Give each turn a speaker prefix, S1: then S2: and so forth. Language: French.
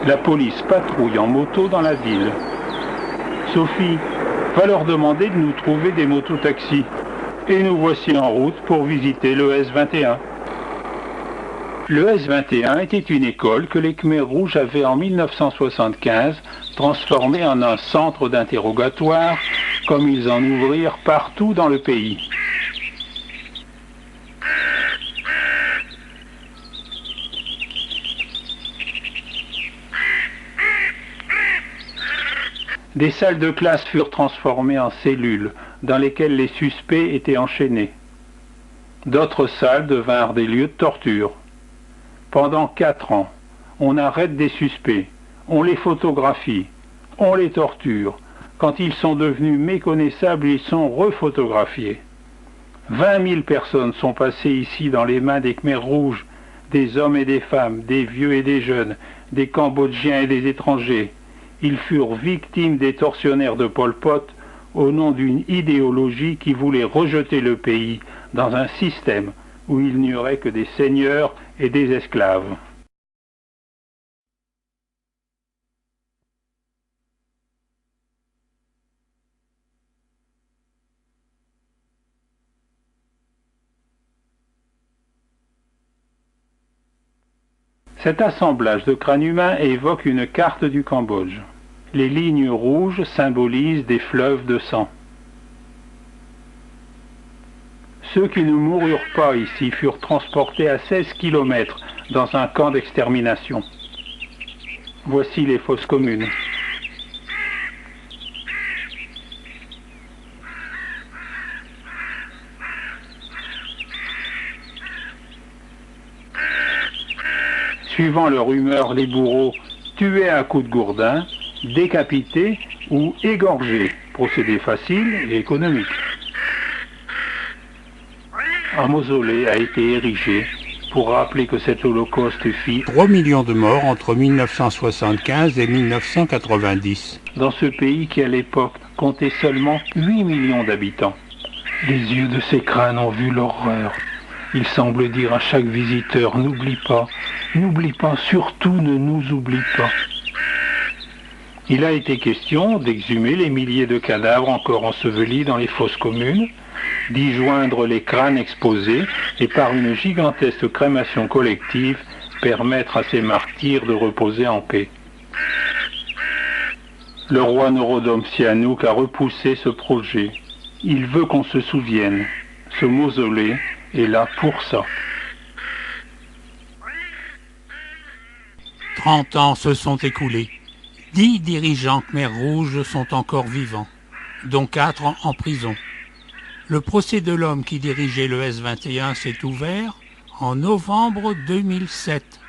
S1: La police patrouille en moto dans la ville. Sophie, va leur demander de nous trouver des mototaxis. Et nous voici en route pour visiter le S21. Le S21 était une école que les Khmers rouges avaient en 1975 transformée en un centre d'interrogatoire, comme ils en ouvrirent partout dans le pays. Des salles de classe furent transformées en cellules, dans lesquelles les suspects étaient enchaînés. D'autres salles devinrent des lieux de torture. Pendant 4 ans, on arrête des suspects, on les photographie, on les torture. Quand ils sont devenus méconnaissables, ils sont refotographiés. 20 000 personnes sont passées ici dans les mains des Khmers rouges, des hommes et des femmes, des vieux et des jeunes, des Cambodgiens et des étrangers. Ils furent victimes des tortionnaires de Pol Pot au nom d'une idéologie qui voulait rejeter le pays dans un système où il n'y aurait que des seigneurs et des esclaves. Cet assemblage de crânes humains évoque une carte du Cambodge. Les lignes rouges symbolisent des fleuves de sang. Ceux qui ne moururent pas ici furent transportés à 16 km dans un camp d'extermination. Voici les fosses communes. Suivant leur humeur, les bourreaux tuaient à coups de gourdin, décapités ou égorgés, procédé facile et économique. Un mausolée a été érigé pour rappeler que cet holocauste fit
S2: 3 millions de morts entre 1975 et 1990.
S1: Dans ce pays qui à l'époque comptait seulement 8 millions d'habitants. Les yeux de ces crânes ont vu l'horreur. Il semble dire à chaque visiteur, n'oublie pas, surtout ne nous oublie pas. Il a été question d'exhumer les milliers de cadavres encore ensevelis dans les fosses communes, d'y joindre les crânes exposés et par une gigantesque crémation collective permettre à ces martyrs de reposer en paix. Le roi Norodom Sihanouk a repoussé ce projet. Il veut qu'on se souvienne. Ce mausolée est là pour ça.
S2: 30 ans se sont écoulés. 10 dirigeants Khmers rouges sont encore vivants, dont 4 en prison. Le procès de l'homme qui dirigeait le S21 s'est ouvert en novembre 2007.